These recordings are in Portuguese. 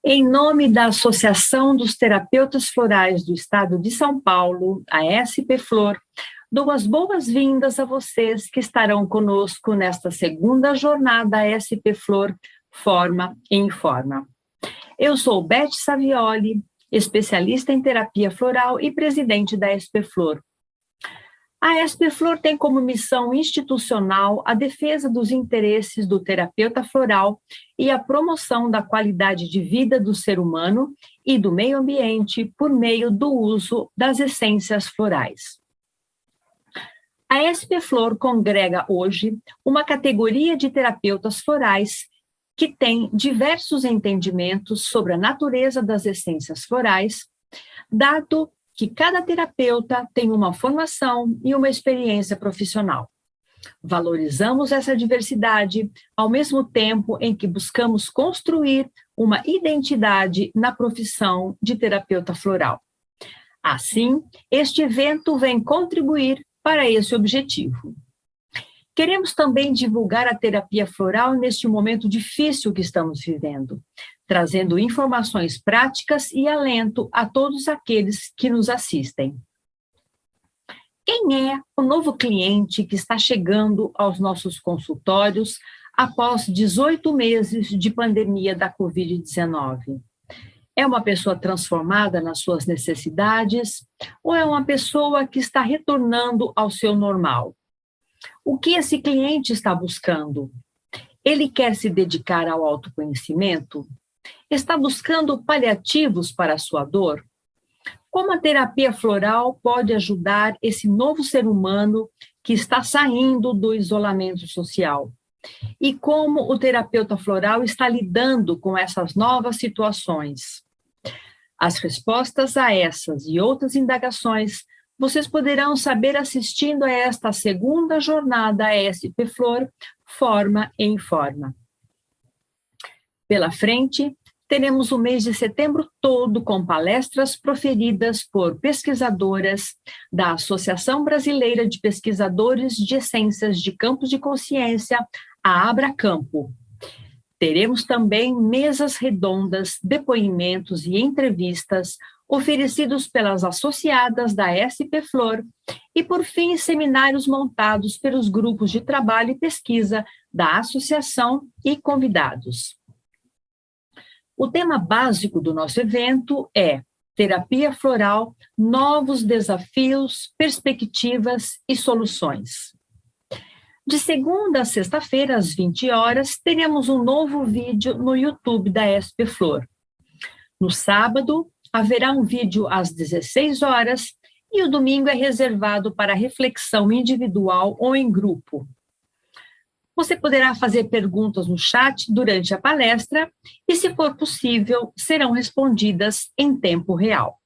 Em nome da Associação dos Terapeutas Florais do Estado de São Paulo, a SP Flor, dou as boas-vindas a vocês que estarão conosco nesta segunda jornada SP Flor Forma e Informa. Eu sou Beth Savioli, especialista em terapia floral e presidente da SP Flor. A SP Flor tem como missão institucional a defesa dos interesses do terapeuta floral e a promoção da qualidade de vida do ser humano e do meio ambiente por meio do uso das essências florais. A SP Flor congrega hoje uma categoria de terapeutas florais que tem diversos entendimentos sobre a natureza das essências florais, dado que cada terapeuta tem uma formação e uma experiência profissional. Valorizamos essa diversidade ao mesmo tempo em que buscamos construir uma identidade na profissão de terapeuta floral. Assim, este evento vem contribuir para esse objetivo. Queremos também divulgar a terapia floral neste momento difícil que estamos vivendo, trazendo informações práticas e alento a todos aqueles que nos assistem. Quem é o novo cliente que está chegando aos nossos consultórios após 18 meses de pandemia da Covid-19? É uma pessoa transformada nas suas necessidades ou é uma pessoa que está retornando ao seu normal? O que esse cliente está buscando? Ele quer se dedicar ao autoconhecimento? Está buscando paliativos para a sua dor? Como a terapia floral pode ajudar esse novo ser humano que está saindo do isolamento social? E como o terapeuta floral está lidando com essas novas situações? As respostas a essas e outras indagações vocês poderão saber assistindo a esta segunda jornada SP Flor Forma e Informa. Pela frente, teremos o mês de setembro todo com palestras proferidas por pesquisadoras da Associação Brasileira de Pesquisadores de Essências de Campos de Consciência, a Abracampo. Teremos também mesas redondas, depoimentos e entrevistas oferecidos pelas associadas da SP Flor e, por fim, seminários montados pelos grupos de trabalho e pesquisa da associação e convidados. O tema básico do nosso evento é Terapia Floral, Novos Desafios, Perspectivas e Soluções. De segunda a sexta-feira, às 20 horas, teremos um novo vídeo no YouTube da SP Flor. No sábado, haverá um vídeo às 16 horas e o domingo é reservado para reflexão individual ou em grupo. Você poderá fazer perguntas no chat durante a palestra e, se for possível, serão respondidas em tempo real.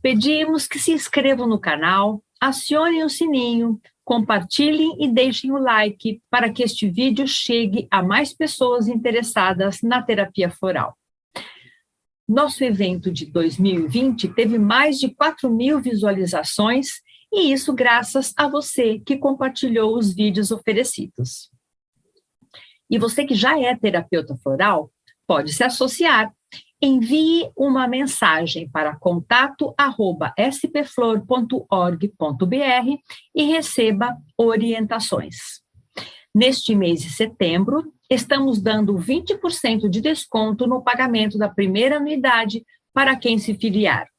Pedimos que se inscrevam no canal, acionem o sininho, compartilhem e deixem o like para que este vídeo chegue a mais pessoas interessadas na terapia floral. Nosso evento de 2020 teve mais de 4.000 visualizações, e isso graças a você que compartilhou os vídeos oferecidos. E você que já é terapeuta floral, pode se associar. Envie uma mensagem para contato@spflor.org.br e receba orientações. Neste mês de setembro, estamos dando 20% de desconto no pagamento da primeira anuidade para quem se filiar.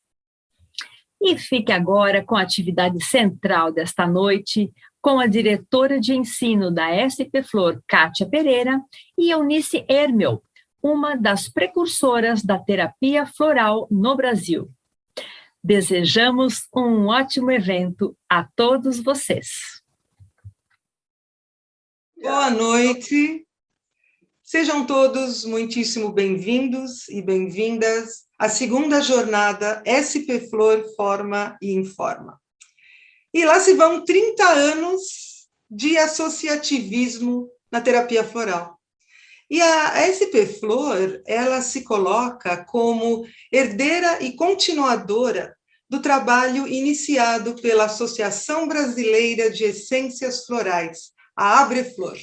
E fique agora com a atividade central desta noite, com a diretora de ensino da SP Flor, Kátia Pereira, e Eunice Hermel, uma das precursoras da terapia floral no Brasil. Desejamos um ótimo evento a todos vocês. Boa noite. Sejam todos muitíssimo bem-vindos e bem-vindas à segunda jornada SP Flor Forma e Informa. E lá se vão 30 anos de associativismo na terapia floral. E a SP Flor, ela se coloca como herdeira e continuadora do trabalho iniciado pela Associação Brasileira de Essências Florais, a Abreflor.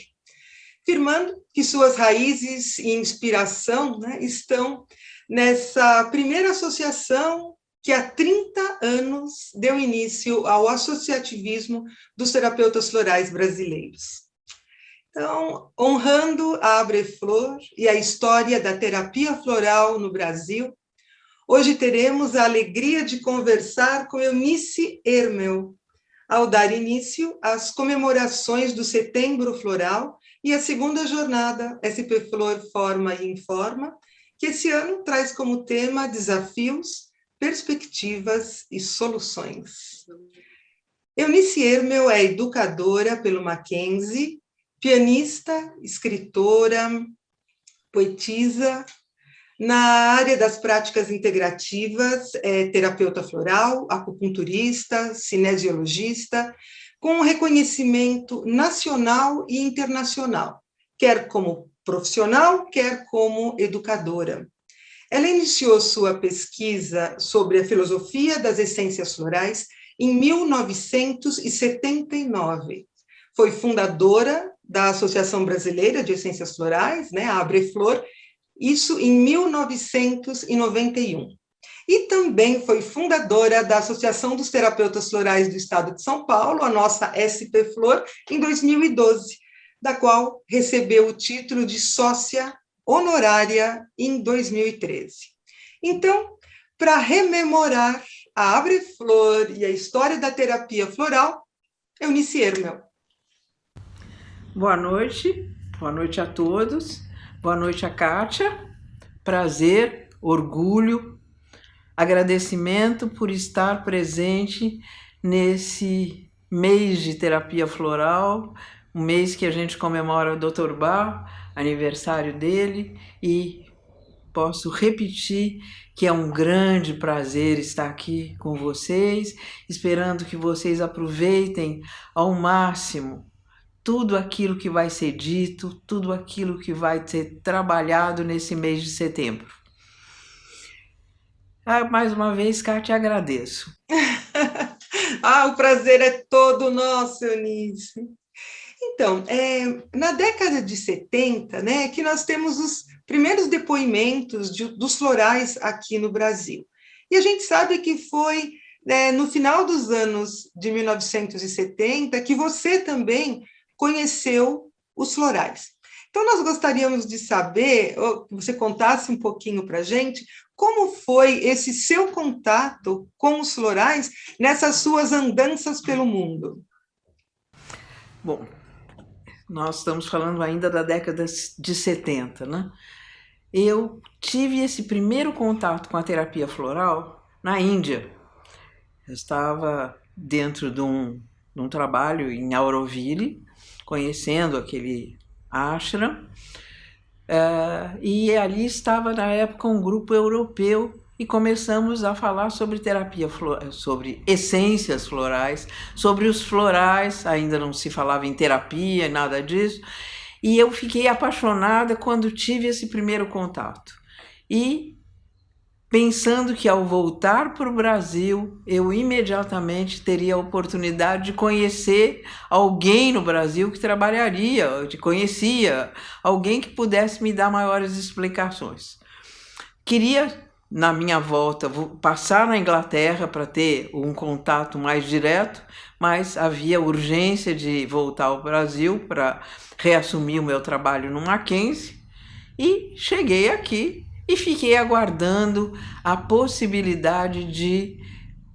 afirmando que suas raízes e inspiração, né, estão nessa primeira associação que há 30 anos deu início ao associativismo dos terapeutas florais brasileiros. Então, honrando a Abreflor e a história da terapia floral no Brasil, hoje teremos a alegria de conversar com Eunice Ermel, ao dar início às comemorações do Setembro Floral e a segunda jornada SP Flor Forma e Informa, que esse ano traz como tema desafios, perspectivas e soluções. Eunice Ermel é educadora pelo Mackenzie, pianista, escritora, poetisa. Na área das práticas integrativas, é terapeuta floral, acupunturista, cinesiologista, com reconhecimento nacional e internacional, quer como profissional, quer como educadora. Ela iniciou sua pesquisa sobre a filosofia das essências florais em 1979. Foi fundadora da Associação Brasileira de Essências Florais, né, a Abreflor, isso em 1991. E também foi fundadora da Associação dos Terapeutas Florais do Estado de São Paulo, a nossa SP Flor, em 2012, da qual recebeu o título de sócia honorária em 2013. Então, para rememorar a Abreflor e a história da terapia floral, Eunice Ermel. Boa noite a todos, boa noite a Kátia, prazer, orgulho, agradecimento por estar presente nesse mês de terapia floral, um mês que a gente comemora o Dr. Bach, aniversário dele, e posso repetir que é um grande prazer estar aqui com vocês, esperando que vocês aproveitem ao máximo tudo aquilo que vai ser dito, tudo aquilo que vai ser trabalhado nesse mês de setembro. Mais uma vez, Kátia, agradeço. O prazer é todo nosso, Eunice. Então, na década de 70, né, que nós temos os primeiros depoimentos dos florais aqui no Brasil. E a gente sabe que foi no final dos anos de 1970 que você também conheceu os florais. Então, nós gostaríamos de saber, que você contasse um pouquinho para a gente, como foi esse seu contato com os florais nessas suas andanças pelo mundo? Bom, nós estamos falando ainda da década de 70, né? Eu tive esse primeiro contato com a terapia floral na Índia. Eu estava dentro de um trabalho em Auroville, conhecendo aquele ashram, e ali estava na época um grupo europeu e começamos a falar sobre terapia sobre essências florais, sobre os florais, ainda não se falava em terapia, nada disso, e eu fiquei apaixonada quando tive esse primeiro contato. E pensando que ao voltar para o Brasil, eu imediatamente teria a oportunidade de conhecer alguém no Brasil que trabalharia, conhecia, alguém que pudesse me dar maiores explicações. Queria, na minha volta, passar na Inglaterra para ter um contato mais direto, mas havia urgência de voltar ao Brasil para reassumir o meu trabalho no Mackenzie, e cheguei aqui e fiquei aguardando a possibilidade de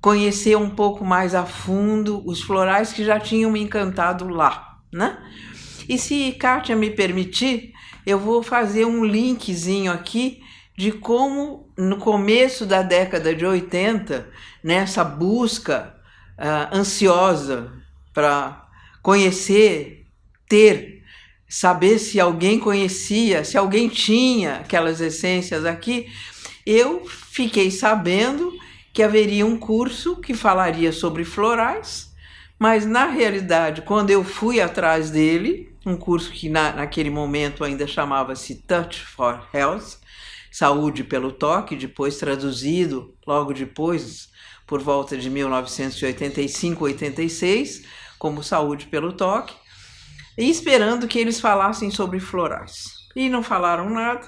conhecer um pouco mais a fundo os florais que já tinham me encantado lá, né? E se Kátia me permitir, eu vou fazer um linkzinho aqui de como no começo da década de 80, nessa busca ansiosa para conhecer, saber se alguém conhecia, se alguém tinha aquelas essências aqui, eu fiquei sabendo que haveria um curso que falaria sobre florais, mas na realidade, quando eu fui atrás dele, um curso que naquele momento ainda chamava-se Touch for Health, Saúde pelo Toque, depois traduzido, logo depois, por volta de 1985, 86, como Saúde pelo Toque, e esperando que eles falassem sobre florais. E não falaram nada.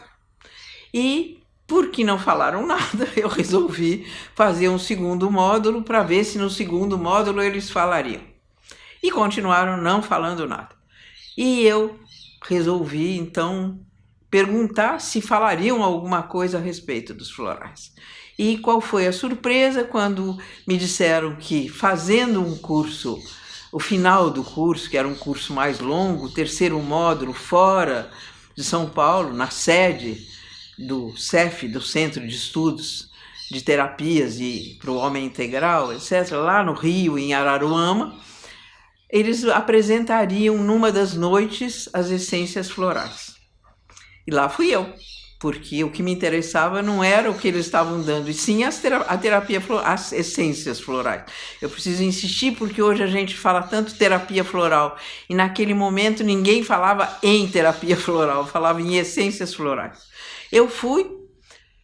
E porque não falaram nada, eu resolvi fazer um segundo módulo para ver se no segundo módulo eles falariam. E continuaram não falando nada. E eu resolvi, então, perguntar se falariam alguma coisa a respeito dos florais. E qual foi a surpresa quando me disseram que fazendo um curso, o final do curso, que era um curso mais longo, o terceiro módulo fora de São Paulo, na sede do CEF, do Centro de Estudos de Terapias e para o Homem Integral, etc., lá no Rio, em Araruama, eles apresentariam numa das noites as essências florais. E lá fui eu, porque o que me interessava não era o que eles estavam dando, e sim a terapia, as essências florais. Eu preciso insistir porque hoje a gente fala tanto terapia floral, e naquele momento ninguém falava em terapia floral, falava em essências florais. Eu fui,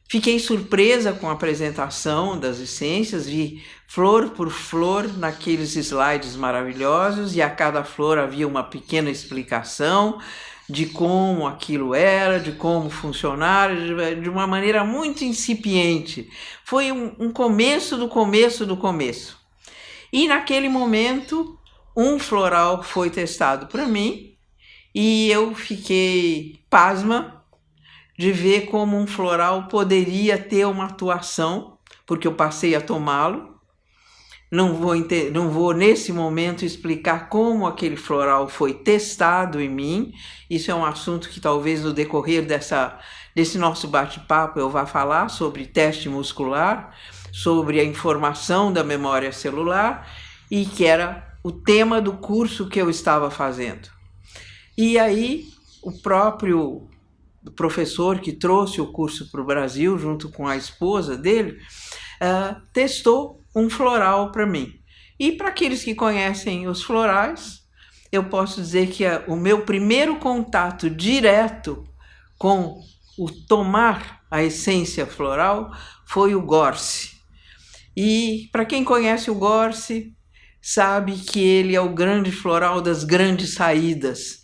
fiquei surpresa com a apresentação das essências, vi flor por flor naqueles slides maravilhosos, e a cada flor havia uma pequena explicação de como aquilo era, de como funcionava, de uma maneira muito incipiente. Foi um começo do começo do começo. E naquele momento, um floral foi testado para mim, e eu fiquei pasma de ver como um floral poderia ter uma atuação, porque eu passei a tomá-lo. Não vou nesse momento explicar como aquele floral foi testado em mim. Isso é um assunto que talvez no decorrer desse nosso bate-papo eu vá falar sobre teste muscular, sobre a informação da memória celular, e que era o tema do curso que eu estava fazendo. E aí o próprio professor que trouxe o curso para o Brasil, junto com a esposa dele, testou um floral para mim. E para aqueles que conhecem os florais, eu posso dizer que o meu primeiro contato direto com o tomar a essência floral foi o Gorse. E para quem conhece o Gorse, sabe que ele é o grande floral das grandes saídas.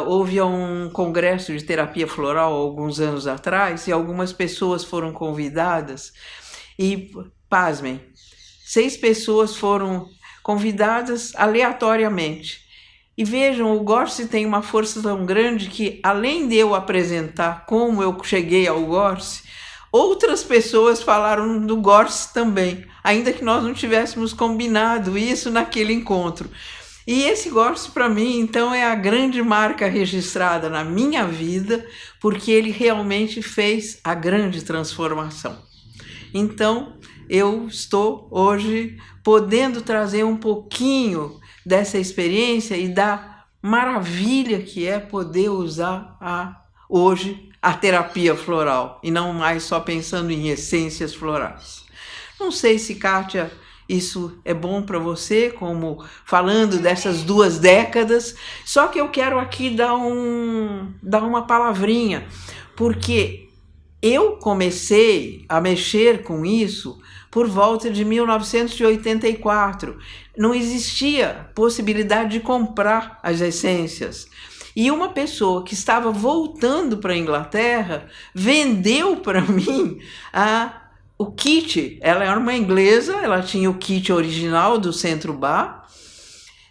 Houve um congresso de terapia floral alguns anos atrás e algumas pessoas foram convidadas e, pasmem, 6 pessoas foram convidadas aleatoriamente. E vejam, o Gorse tem uma força tão grande que, além de eu apresentar como eu cheguei ao Gorse, outras pessoas falaram do Gorse também, ainda que nós não tivéssemos combinado isso naquele encontro. E esse Gorse, para mim, então, é a grande marca registrada na minha vida, porque ele realmente fez a grande transformação. Então, eu estou hoje podendo trazer um pouquinho dessa experiência e da maravilha que é poder usar hoje a terapia floral, e não mais só pensando em essências florais. Não sei se, Kátia, isso é bom para você, como falando dessas 2 décadas, só que eu quero aqui dar uma palavrinha, porque eu comecei a mexer com isso por volta de 1984. Não existia possibilidade de comprar as essências. E uma pessoa que estava voltando para a Inglaterra vendeu para mim o kit. Ela era uma inglesa, ela tinha o kit original do Centro Bar.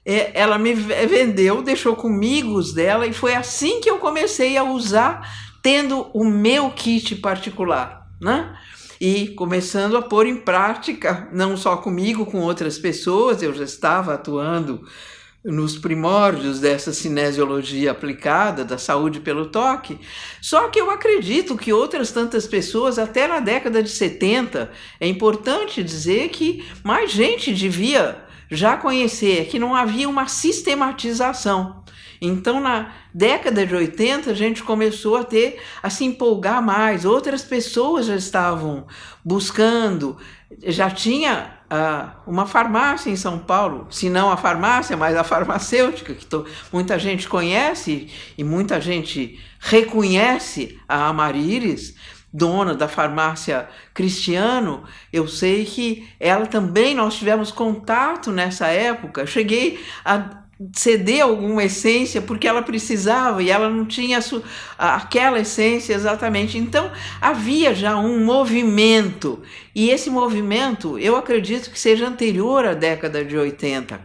Ela me vendeu, deixou comigo os dela, e foi assim que eu comecei a usar, tendo o meu kit particular, né? E começando a pôr em prática, não só comigo, com outras pessoas. Eu já estava atuando nos primórdios dessa cinesiologia aplicada, da saúde pelo toque, só que eu acredito que outras tantas pessoas, até na década de 70, é importante dizer que mais gente devia já conhecer, que não havia uma sistematização. Então, na década de 80, a gente começou a se empolgar mais, outras pessoas já estavam buscando, já tinha uma farmácia em São Paulo, se não a farmácia, mas a farmacêutica, que muita gente conhece e muita gente reconhece a Amarílis, dona da farmácia Cristiano. Eu sei que ela também, nós tivemos contato nessa época. Cheguei a ceder alguma essência porque ela precisava e ela não tinha aquela essência exatamente. Então havia já um movimento, e esse movimento eu acredito que seja anterior à década de 80,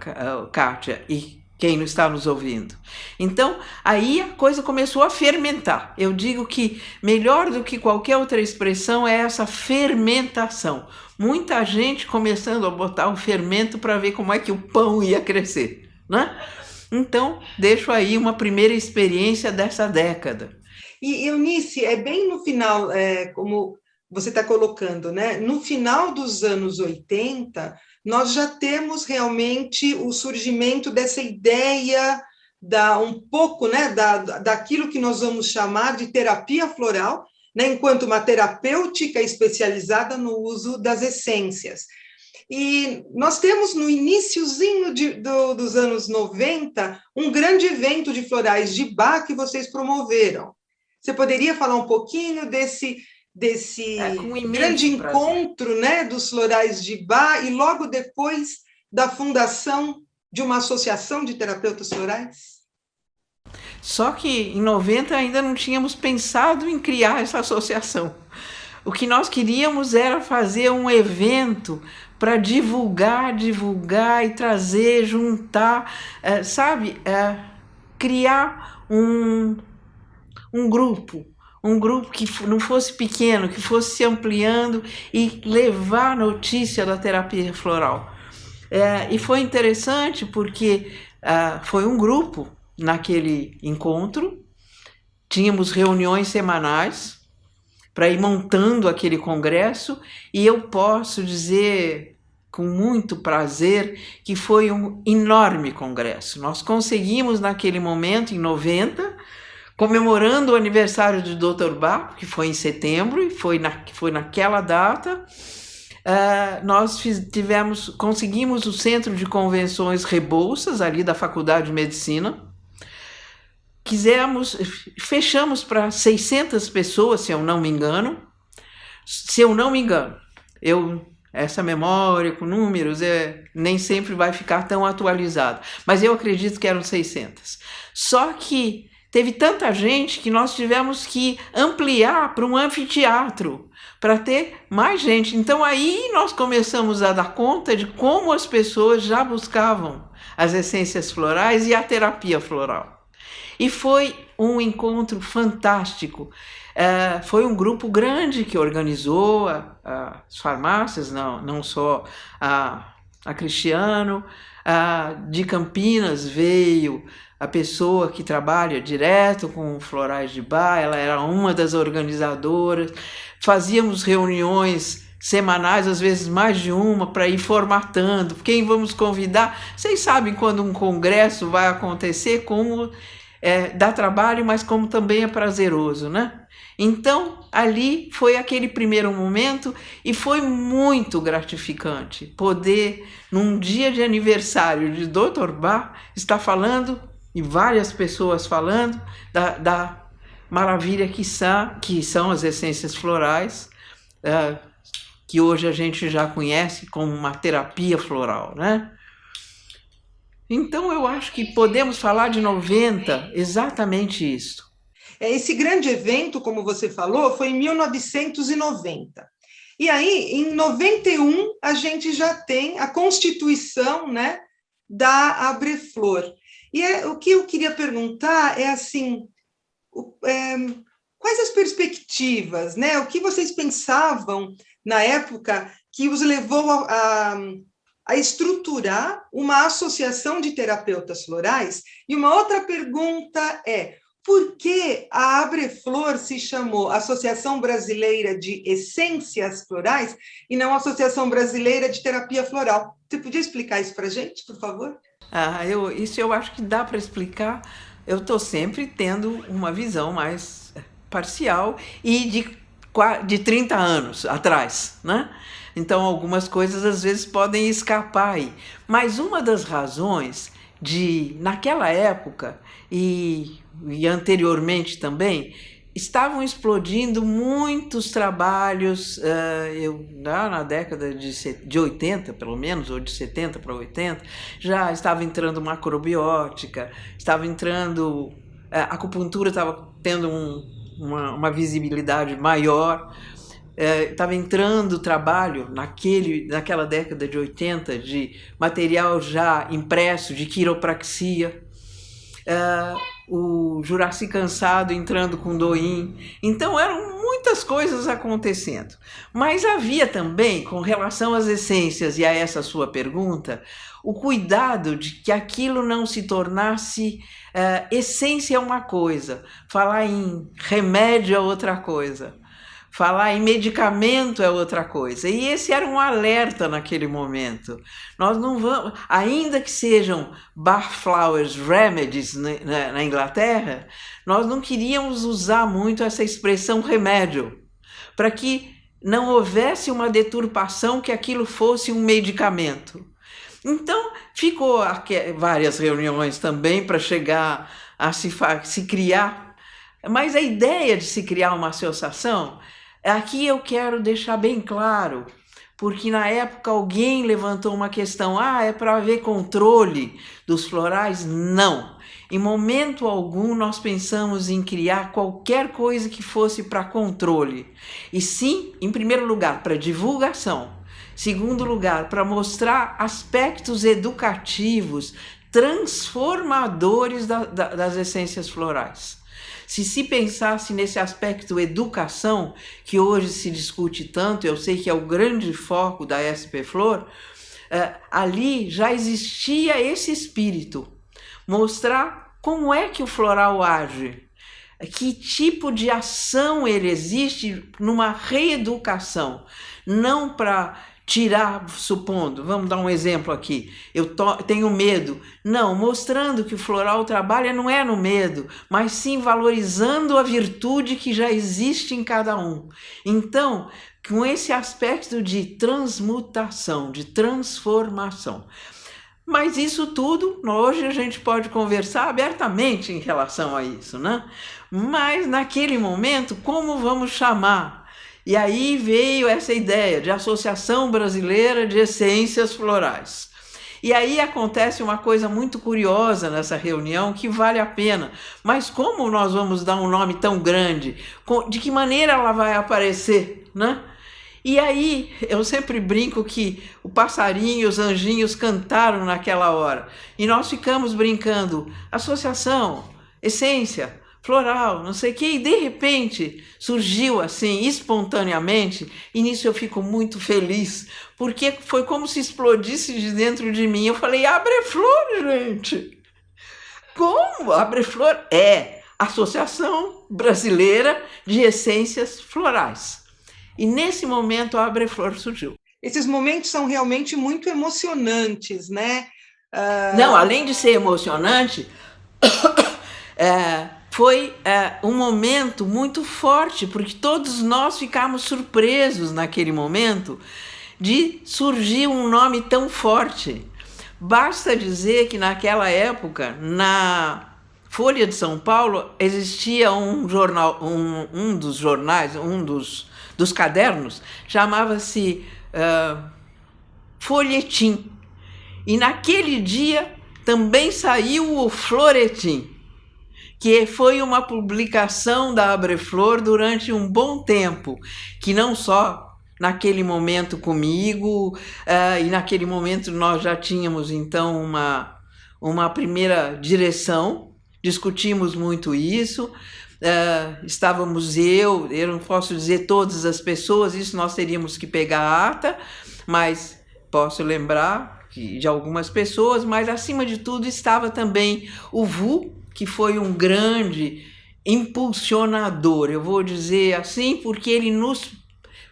Kátia, e quem não está nos ouvindo. Então aí a coisa começou a fermentar. Eu digo que melhor do que qualquer outra expressão é essa fermentação. Muita gente começando a botar o fermento para ver como é que o pão ia crescer, né? Então, deixo aí uma primeira experiência dessa década. E, Eunice, é bem no final, como você está colocando, né? No final dos anos 80, nós já temos realmente o surgimento dessa ideia um pouco, né, daquilo que nós vamos chamar de terapia floral, né, enquanto uma terapêutica especializada no uso das essências. E nós temos no iniciozinho dos anos 90 um grande evento de florais de Bach que vocês promoveram. Você poderia falar um pouquinho desse grande encontro, né, dos florais de Bach e logo depois da fundação de uma associação de terapeutas florais? Só que em 90 ainda não tínhamos pensado em criar essa associação. O que nós queríamos era fazer um evento para divulgar e trazer, juntar, criar um grupo que não fosse pequeno, que fosse se ampliando e levar a notícia da terapia floral. E foi interessante porque foi um grupo naquele encontro, tínhamos reuniões semanais para ir montando aquele congresso, e eu posso dizer com muito prazer que foi um enorme congresso. Nós conseguimos naquele momento, em 90, comemorando o aniversário do Dr. Bach, que foi em setembro, e foi naquela data, nós conseguimos o Centro de Convenções Rebouças, ali da Faculdade de Medicina. Fechamos para 600 pessoas, se eu não me engano. Essa memória com números nem sempre vai ficar tão atualizada, mas eu acredito que eram 600. Só que teve tanta gente que nós tivemos que ampliar para um anfiteatro, para ter mais gente. Então aí nós começamos a dar conta de como as pessoas já buscavam as essências florais e a terapia floral. E foi um encontro fantástico. Foi um grupo grande que organizou as farmácias, não só a Cristiano. De Campinas veio a pessoa que trabalha direto com florais de Bach, ela era uma das organizadoras. Fazíamos reuniões semanais, às vezes mais de uma, para ir formatando. Quem vamos convidar? Vocês sabem quando um congresso vai acontecer, como dá trabalho, mas como também é prazeroso, né? Então, ali foi aquele primeiro momento e foi muito gratificante poder, num dia de aniversário de Dr. Bach, estar falando, e várias pessoas falando, da maravilha que são as essências florais, que hoje a gente já conhece como uma terapia floral, né? Então, eu acho que podemos falar de 90 exatamente isso. Esse grande evento, como você falou, foi em 1990. E aí, em 91, a gente já tem a constituição, né, da Abreflor. E o que eu queria perguntar é assim, quais as perspectivas, né? O que vocês pensavam na época que os levou a estruturar uma associação de terapeutas florais? E uma outra pergunta é: por que a Abreflor se chamou Associação Brasileira de Essências Florais e não Associação Brasileira de Terapia Floral? Você podia explicar isso para a gente, por favor? Isso eu acho que dá para explicar. Eu estou sempre tendo uma visão mais parcial e de 30 anos atrás, né? Então, algumas coisas às vezes podem escapar aí. Mas uma das razões naquela época e anteriormente também, estavam explodindo muitos trabalhos, na década de 80, pelo menos, ou de 70 para 80, já estava entrando macrobiótica, estava entrando, a acupuntura estava tendo uma visibilidade maior, estava entrando trabalho naquela década de 80 de material já impresso, de quiropraxia, o Juraci Cansado entrando com Douyin. Então eram muitas coisas acontecendo. Mas havia também, com relação às essências e a essa sua pergunta, o cuidado de que aquilo não se tornasse essência é uma coisa, falar em remédio é outra coisa, falar em medicamento é outra coisa. E esse era um alerta naquele momento. Nós não vamos, ainda que sejam Barflowers Remedies na Inglaterra, nós não queríamos usar muito essa expressão remédio, para que não houvesse uma deturpação que aquilo fosse um medicamento. Então, ficou várias reuniões também para chegar a se criar, mas a ideia de se criar uma associação, aqui eu quero deixar bem claro, porque na época alguém levantou uma questão, é para haver controle dos florais? Não. Em momento algum nós pensamos em criar qualquer coisa que fosse para controle, e sim, em primeiro lugar, para divulgação, segundo lugar, para mostrar aspectos educativos, transformadores das essências florais. Se pensasse nesse aspecto educação, que hoje se discute tanto, eu sei que é o grande foco da SP Flor, ali já existia esse espírito, mostrar como é que o floral age, que tipo de ação ele existe numa reeducação, não para tirar, supondo, vamos dar um exemplo aqui, eu tenho medo. Não, mostrando que o floral trabalha não é no medo, mas sim valorizando a virtude que já existe em cada um. Então, com esse aspecto de transmutação, de transformação. Mas isso tudo, hoje a gente pode conversar abertamente em relação a isso, né? Mas naquele momento, como vamos chamar? E aí veio essa ideia de Associação Brasileira de Essências Florais. E aí acontece uma coisa muito curiosa nessa reunião que vale a pena. Mas como nós vamos dar um nome tão grande? De que maneira ela vai aparecer, né? E aí eu sempre brinco que o passarinho e os anjinhos cantaram naquela hora. E nós ficamos brincando, associação, essência, floral, não sei o que, e de repente surgiu assim, espontaneamente, e nisso eu fico muito feliz, porque foi como se explodisse de dentro de mim. Eu falei, Abreflor, gente! Como? Abreflor é Associação Brasileira de Essências Florais. E nesse momento a Abreflor surgiu. Esses momentos são realmente muito emocionantes, né? Não, além de ser emocionante, foi um momento muito forte, porque todos nós ficamos surpresos naquele momento de surgir um nome tão forte. Basta dizer que naquela época, na Folha de São Paulo, existia um jornal, um dos jornais, um dos cadernos, chamava-se Folhetim. E naquele dia também saiu o Floretim, que foi uma publicação da Abreflor durante um bom tempo, que não só naquele momento comigo, e naquele momento nós já tínhamos então uma primeira direção, discutimos muito isso, estávamos eu não posso dizer todas as pessoas, isso nós teríamos que pegar a ata, mas posso lembrar de algumas pessoas, mas acima de tudo estava também o Vu, que foi um grande impulsionador, eu vou dizer assim, porque ele nos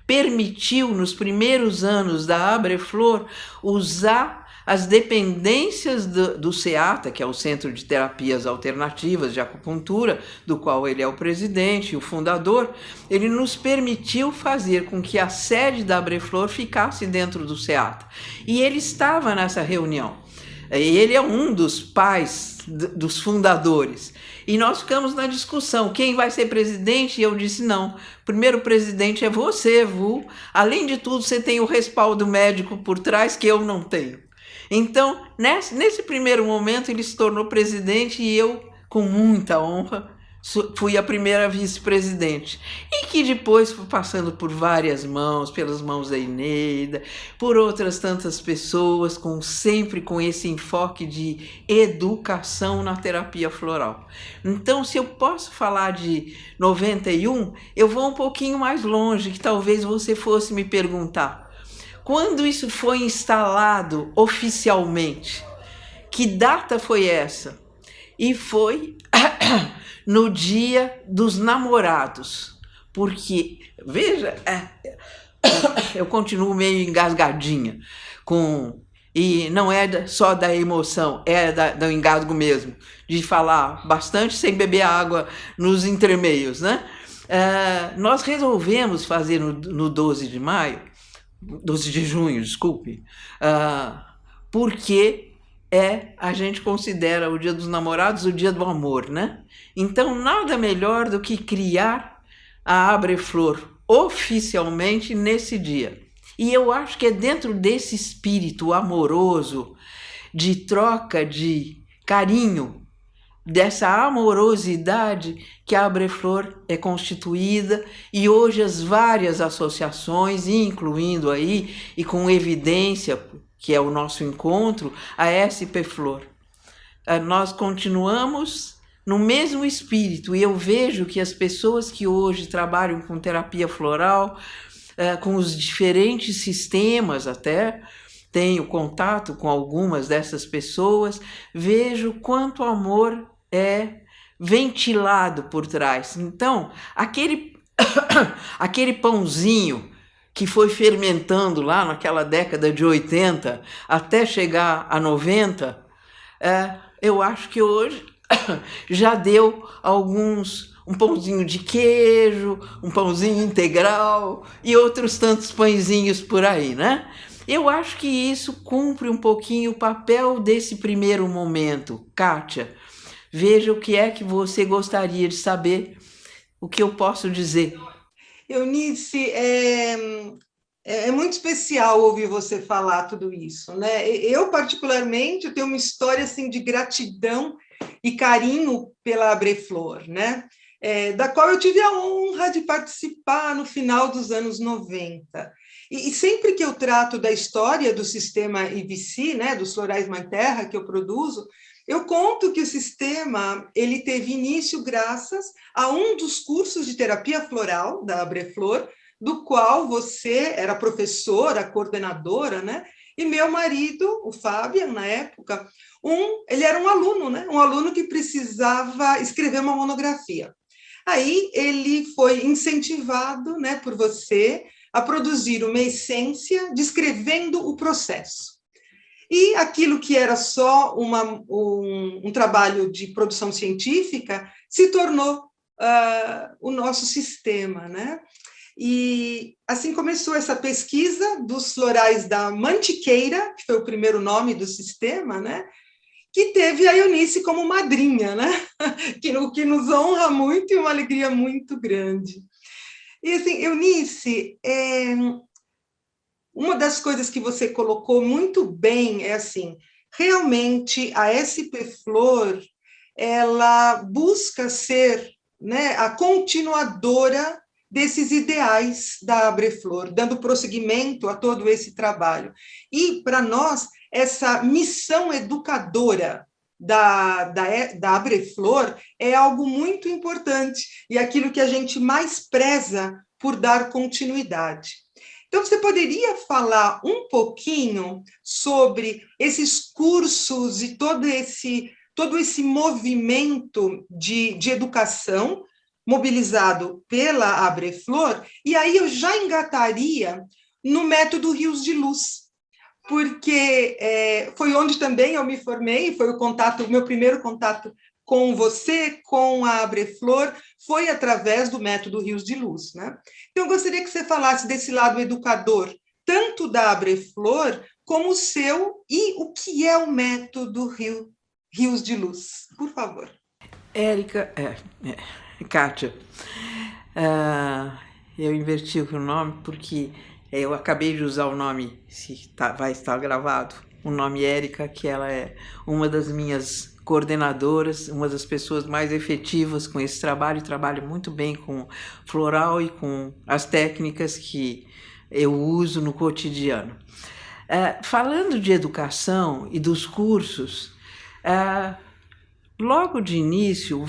permitiu, nos primeiros anos da Abreflor, usar as dependências do CEATA, que é o Centro de Terapias Alternativas de Acupuntura, do qual ele é o presidente e o fundador. Ele nos permitiu fazer com que a sede da Abreflor ficasse dentro do CEATA. E ele estava nessa reunião. Ele é um dos pais, dos fundadores. E nós ficamos na discussão, quem vai ser presidente? E eu disse, não, o primeiro presidente é você, Vu. Além de tudo, você tem o respaldo médico por trás que eu não tenho. Então, nesse primeiro momento, ele se tornou presidente e eu, com muita honra, fui a primeira vice-presidente. E que depois fui passando por várias mãos, pelas mãos da Eneida, por outras tantas pessoas, sempre com esse enfoque de educação na terapia floral. Então, se eu posso falar de 91, eu vou um pouquinho mais longe, que talvez você fosse me perguntar. Quando isso foi instalado oficialmente? Que data foi essa? E foi no Dia dos Namorados. Porque, veja, eu continuo meio engasgadinha e não é só da emoção, é do engasgo mesmo, de falar bastante sem beber água nos entremeios, né? Nós resolvemos fazer no 12 de junho, desculpe, porque a gente considera o Dia dos Namorados o Dia do Amor, né? Então, nada melhor do que criar a Abreflor oficialmente nesse dia. E eu acho que é dentro desse espírito amoroso, de troca de carinho, dessa amorosidade que a Abreflor é constituída, e hoje as várias associações, incluindo aí, e com evidência, que é o nosso encontro, a SP Flor. Nós continuamos no mesmo espírito, e eu vejo que as pessoas que hoje trabalham com terapia floral, com os diferentes sistemas até, tenho contato com algumas dessas pessoas, vejo quanto amor é ventilado por trás. Então, aquele pãozinho que foi fermentando lá naquela década de 80 até chegar a 90, eu acho que hoje já deu um pãozinho de queijo, um pãozinho integral e outros tantos pãezinhos por aí, né? Eu acho que isso cumpre um pouquinho o papel desse primeiro momento. Kátia, veja o que é que você gostaria de saber, o que eu posso dizer. Eunice, é muito especial ouvir você falar tudo isso, né? Eu, particularmente, tenho uma história assim, de gratidão e carinho pela Abreflor, né? Da qual eu tive a honra de participar no final dos anos 90. E sempre que eu trato da história do sistema IVC, né, dos florais Mãe Terra que eu produzo, eu conto que o sistema ele teve início graças a um dos cursos de terapia floral da Abreflor, do qual você era professora, coordenadora, né? E meu marido, o Fábio, na época, ele era um aluno, né? Um aluno que precisava escrever uma monografia. Aí ele foi incentivado, né, por você a produzir uma essência descrevendo o processo. E aquilo que era só um trabalho de produção científica se tornou o nosso sistema, né? E assim começou essa pesquisa dos florais da Mantiqueira, que foi o primeiro nome do sistema, né? Que teve a Eunice como madrinha, né? O que nos honra muito e uma alegria muito grande. E assim, Eunice, uma das coisas que você colocou muito bem é assim, realmente a SP Flor, ela busca ser, né, a continuadora desses ideais da Abreflor, dando prosseguimento a todo esse trabalho. E, para nós, essa missão educadora da Abreflor é algo muito importante e aquilo que a gente mais preza por dar continuidade. Então, você poderia falar um pouquinho sobre esses cursos e todo esse movimento de educação mobilizado pela Abreflor, e aí eu já engataria no método Rios de Luz, porque foi onde também eu me formei, foi o meu primeiro contato com você, com a Abreflor, foi através do método Rios de Luz, né? Então, eu gostaria que você falasse desse lado educador, tanto da Abreflor, como o seu e o que é o método Rios de Luz. Por favor. Érica, Kátia, eu inverti o nome porque eu acabei de usar o nome, vai estar gravado, o nome Érica, que ela é uma das minhas coordenadoras, uma das pessoas mais efetivas com esse trabalho, trabalha muito bem com floral e com as técnicas que eu uso no cotidiano. Falando de educação e dos cursos, logo de início,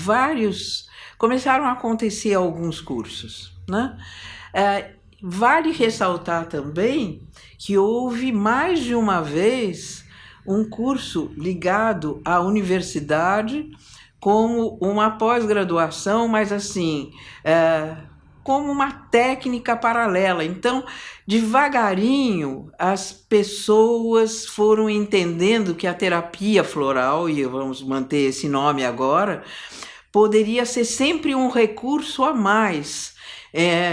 começaram a acontecer alguns cursos, né? Vale ressaltar também que houve mais de uma vez um curso ligado à universidade como uma pós-graduação, mas assim, como uma técnica paralela. Então, devagarinho, as pessoas foram entendendo que a terapia floral, e vamos manter esse nome agora, poderia ser sempre um recurso a mais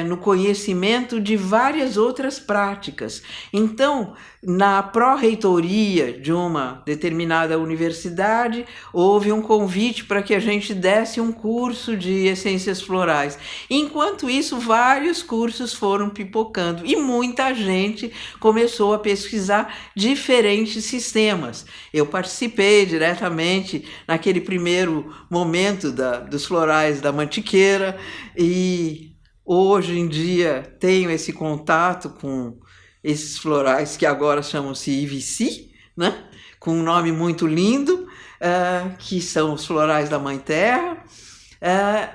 no conhecimento de várias outras práticas. Então, na pró-reitoria de uma determinada universidade, houve um convite para que a gente desse um curso de essências florais. Enquanto isso, vários cursos foram pipocando e muita gente começou a pesquisar diferentes sistemas. Eu participei diretamente naquele primeiro momento dos florais da Mantiqueira e hoje em dia tenho esse contato com esses florais que agora chamam-se IVC, né? Com um nome muito lindo, que são os florais da Mãe Terra.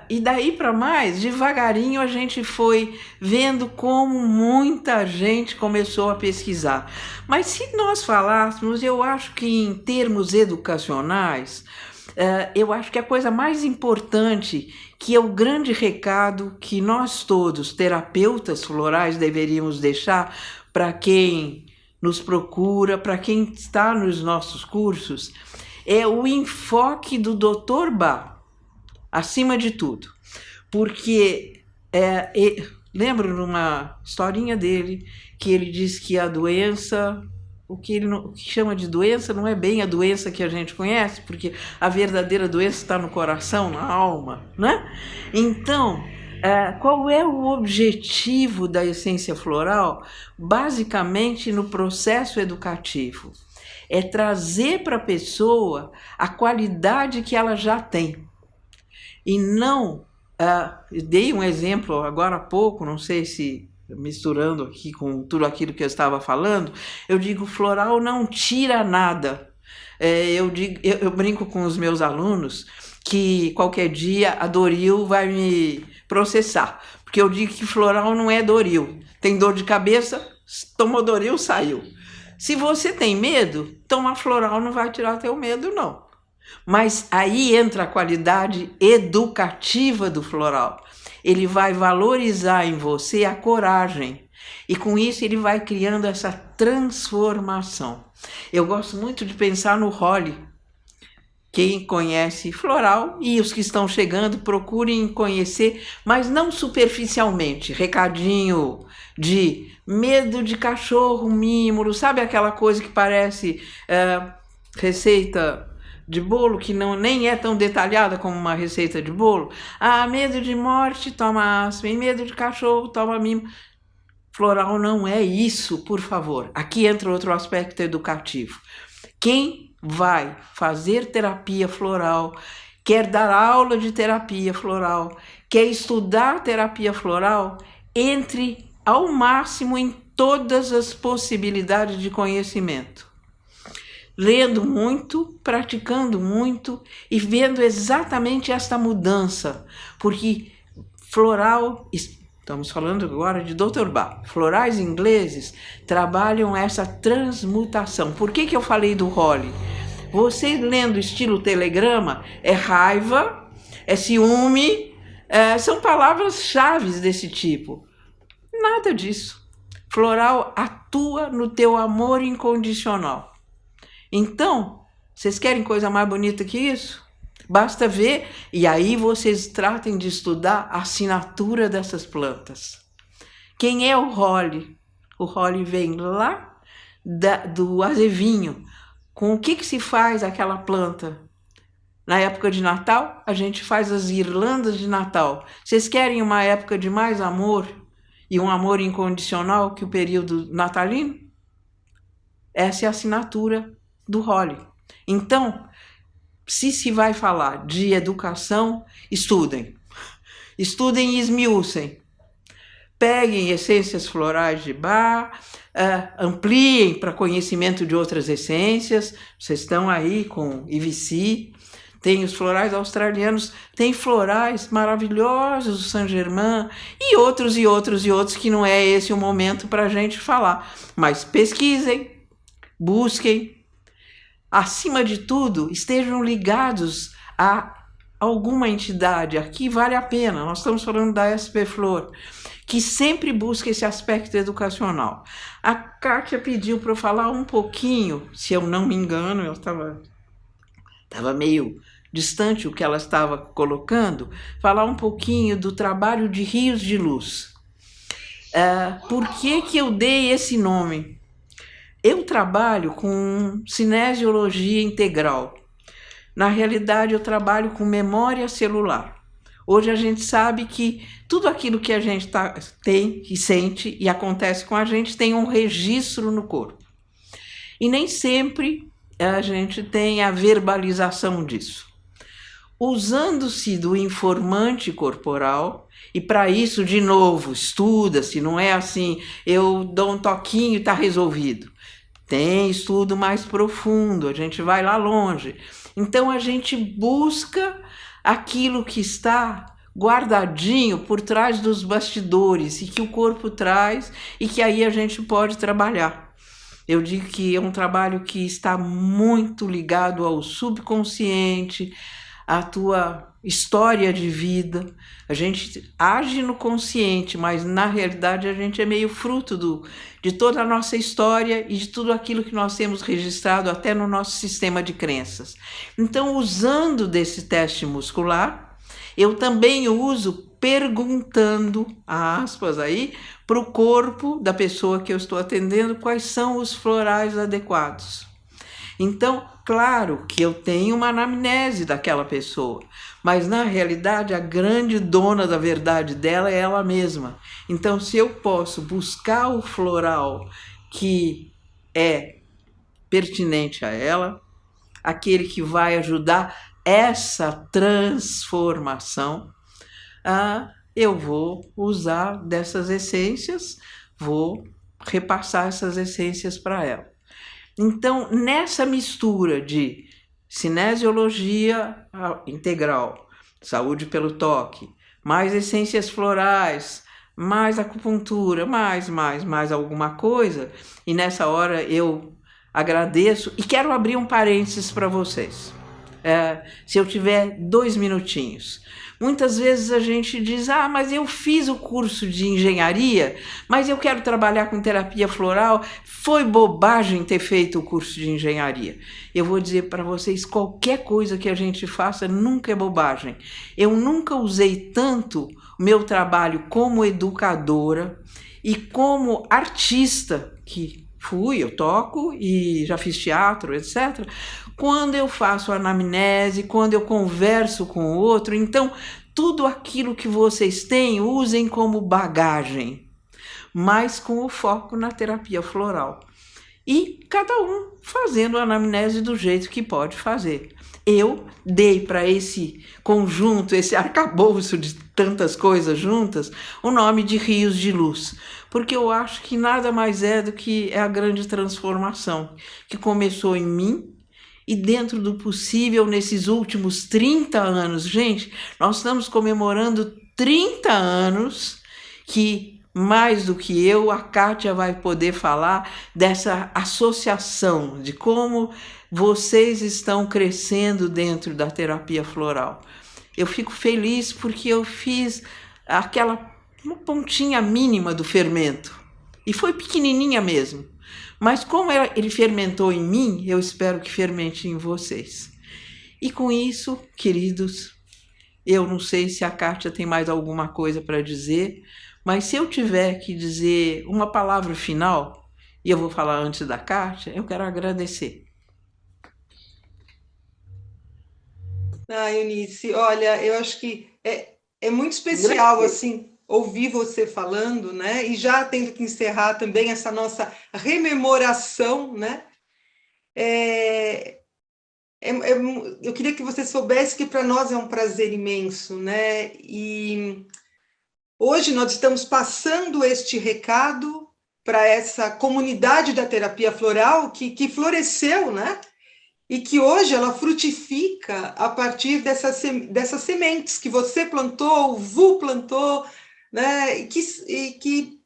E daí para mais, devagarinho a gente foi vendo como muita gente começou a pesquisar. Mas se nós falássemos, eu acho que em termos educacionais, eu acho que a coisa mais importante, que é o grande recado que nós todos, terapeutas florais, deveríamos deixar para quem nos procura, para quem está nos nossos cursos, é o enfoque do Dr. Bach, acima de tudo. Porque lembro numa historinha dele que ele diz que a doença... O que chama de doença não é bem a doença que a gente conhece, porque a verdadeira doença está no coração, na alma, né? Então, qual é o objetivo da essência floral? Basicamente, no processo educativo, é trazer para a pessoa a qualidade que ela já tem. E não... dei um exemplo agora há pouco, não sei se... misturando aqui com tudo aquilo que eu estava falando, eu digo, floral não tira nada. Eu brinco com os meus alunos que qualquer dia a Doril vai me processar, porque eu digo que floral não é Doril. Tem dor de cabeça, tomou Doril, saiu. Se você tem medo, tomar floral não vai tirar teu medo, não. Mas aí entra a qualidade educativa do floral. Ele vai valorizar em você a coragem e com isso ele vai criando essa transformação. Eu gosto muito de pensar no Holly. Quem conhece floral e os que estão chegando procurem conhecer, mas não superficialmente. Recadinho de medo de cachorro mímoro, sabe aquela coisa que parece receita de bolo, que nem é tão detalhada como uma receita de bolo. Medo de morte, toma aspen, medo de cachorro, toma mimo. Floral não é isso, por favor. Aqui entra outro aspecto educativo. Quem vai fazer terapia floral, quer dar aula de terapia floral, quer estudar terapia floral, entre ao máximo em todas as possibilidades de conhecimento. Lendo muito, praticando muito e vendo exatamente esta mudança, porque floral, estamos falando agora de Dr. Bach, florais ingleses trabalham essa transmutação. Por que eu falei do Holly? Você lendo estilo telegrama, é raiva, é ciúme, são palavras-chave desse tipo. Nada disso. Floral atua no teu amor incondicional. Então, vocês querem coisa mais bonita que isso? Basta ver, e aí vocês tratem de estudar a assinatura dessas plantas. Quem é o Holly? O Holly vem lá do azevinho. Com o que se faz aquela planta? Na época de Natal, a gente faz as guirlandas de Natal. Vocês querem uma época de mais amor e um amor incondicional que o período natalino? Essa é a assinatura do Holly. Então, se vai falar de educação, estudem. Estudem e esmiuçem. Peguem essências florais de Bach, ampliem para conhecimento de outras essências. Vocês estão aí com IVC, tem os florais australianos, tem florais maravilhosos do Saint-Germain e outros que não é esse o momento para a gente falar. Mas pesquisem, busquem. Acima de tudo, estejam ligados a alguma entidade. Aqui vale a pena, nós estamos falando da SP Flor, que sempre busca esse aspecto educacional. A Kátia pediu para eu falar um pouquinho, se eu não me engano, eu estava meio distante o que ela estava colocando, falar um pouquinho do trabalho de Rios de Luz. Por que eu dei esse nome? Eu trabalho com cinesiologia integral. Na realidade, eu trabalho com memória celular. Hoje a gente sabe que tudo aquilo que a gente tem e sente e acontece com a gente tem um registro no corpo. E nem sempre a gente tem a verbalização disso. Usando-se do informante corporal, e para isso, de novo, estuda-se, não é assim, eu dou um toquinho e está resolvido. Tem estudo mais profundo, a gente vai lá longe. Então a gente busca aquilo que está guardadinho por trás dos bastidores e que o corpo traz e que aí a gente pode trabalhar. Eu digo que é um trabalho que está muito ligado ao subconsciente, à tua história de vida. A gente age no consciente, mas na realidade a gente é meio fruto de toda a nossa história e de tudo aquilo que nós temos registrado até no nosso sistema de crenças. Então, usando desse teste muscular, eu também uso perguntando, aspas aí, para o corpo da pessoa que eu estou atendendo quais são os florais adequados. Então, claro que eu tenho uma anamnese daquela pessoa, mas na realidade a grande dona da verdade dela é ela mesma. Então, se eu posso buscar o floral que é pertinente a ela, aquele que vai ajudar essa transformação, eu vou usar dessas essências, vou repassar essas essências para ela. Então, nessa mistura de cinesiologia integral, saúde pelo toque, mais essências florais, mais acupuntura, mais alguma coisa, e nessa hora eu agradeço e quero abrir um parênteses para vocês. Se eu tiver 2 minutinhos. Muitas vezes a gente diz, mas eu fiz o curso de engenharia, mas eu quero trabalhar com terapia floral, foi bobagem ter feito o curso de engenharia. Eu vou dizer para vocês, qualquer coisa que a gente faça nunca é bobagem. Eu nunca usei tanto o meu trabalho como educadora e como artista, que eu toco e já fiz teatro, etc., quando eu faço anamnese, quando eu converso com o outro. Então, tudo aquilo que vocês têm, usem como bagagem, mas com o foco na terapia floral. E cada um fazendo a anamnese do jeito que pode fazer. Eu dei para esse conjunto, esse arcabouço de tantas coisas juntas, o nome de Rios de Luz, porque eu acho que nada mais é do que a grande transformação que começou em mim e dentro do possível nesses últimos 30 anos. Gente, nós estamos comemorando 30 anos que, mais do que eu, a Kátia vai poder falar dessa associação, de como vocês estão crescendo dentro da terapia floral. Eu fico feliz porque eu fiz uma pontinha mínima do fermento, e foi pequenininha mesmo. Mas como ele fermentou em mim, eu espero que fermente em vocês. E com isso, queridos, eu não sei se a Kátia tem mais alguma coisa para dizer, mas se eu tiver que dizer uma palavra final, E eu vou falar antes da Kátia, eu quero agradecer. Eunice, olha, eu acho que é muito especial, assim, ouvir você falando, né? E já tendo que encerrar também essa nossa rememoração, né? Eu queria que você soubesse que para nós é um prazer imenso, né? E hoje nós estamos passando este recado para essa comunidade da terapia floral que floresceu, né? E que hoje ela frutifica a partir dessas sementes que você plantou, o Vu plantou, né? E que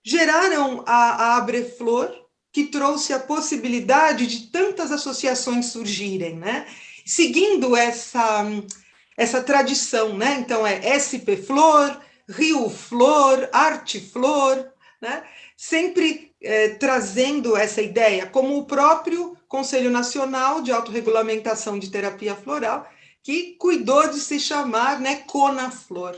geraram a Abreflor, que trouxe a possibilidade de tantas associações surgirem, né? Seguindo essa tradição, né? Então é SP Flor, Rio Flor, Arte Flor, né? Sempre trazendo essa ideia, como o próprio Conselho Nacional de Autorregulamentação de Terapia Floral, que cuidou de se chamar, né, Conaflor.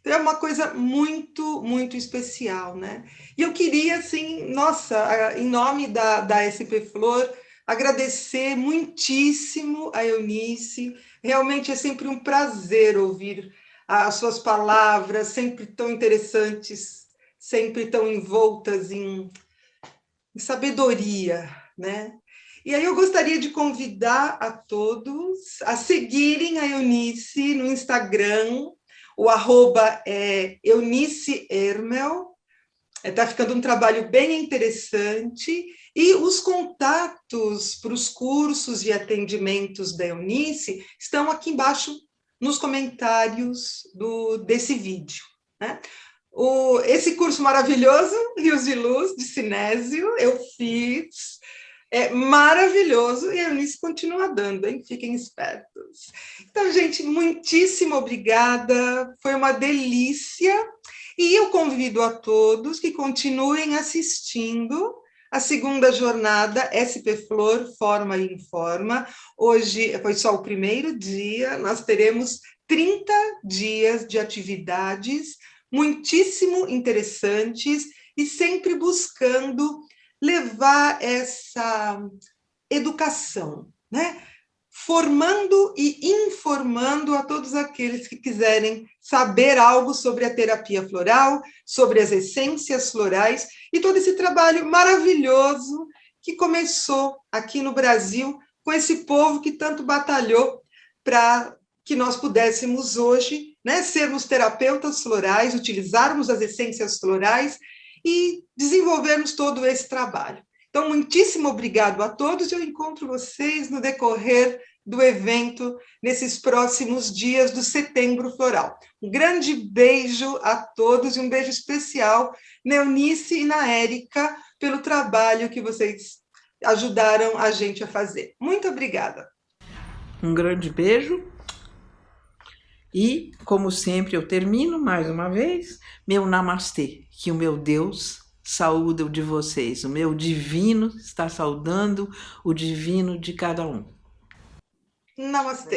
Então é uma coisa muito, muito especial, né? E eu queria, assim, nossa, em nome da SP Flor, agradecer muitíssimo a Eunice. Realmente é sempre um prazer ouvir as suas palavras, sempre tão interessantes, sempre tão envoltas em sabedoria, né? E aí eu gostaria de convidar a todos a seguirem a Eunice no Instagram, o arroba é Eunice Hermel. Está ficando um trabalho bem interessante. E os contatos para os cursos e atendimentos da Eunice estão aqui embaixo nos comentários desse vídeo, né? Esse curso maravilhoso, Rios de Luz, de Cinésio, eu fiz. É maravilhoso e a Eunice continua dando, hein? Fiquem espertos. Então, gente, muitíssimo obrigada. Foi uma delícia. E eu convido a todos que continuem assistindo a segunda jornada SP Flor, Forma e Informa. Hoje foi só o primeiro dia, nós teremos 30 dias de atividades muitíssimo interessantes e sempre buscando levar essa educação, né? Formando e informando a todos aqueles que quiserem saber algo sobre a terapia floral, sobre as essências florais e todo esse trabalho maravilhoso que começou aqui no Brasil com esse povo que tanto batalhou para que nós pudéssemos hoje, né, sermos terapeutas florais, utilizarmos as essências florais e desenvolvermos todo esse trabalho. Então, muitíssimo obrigado a todos. Eu encontro vocês no decorrer do evento nesses próximos dias do Setembro Floral. Um grande beijo a todos e um beijo especial na Eunice e na Érica pelo trabalho que vocês ajudaram a gente a fazer. Muito obrigada. Um grande beijo. E, como sempre, eu termino mais uma vez meu namastê, que o meu Deus saúda o de vocês, o meu divino está saudando o divino de cada um. Namastê.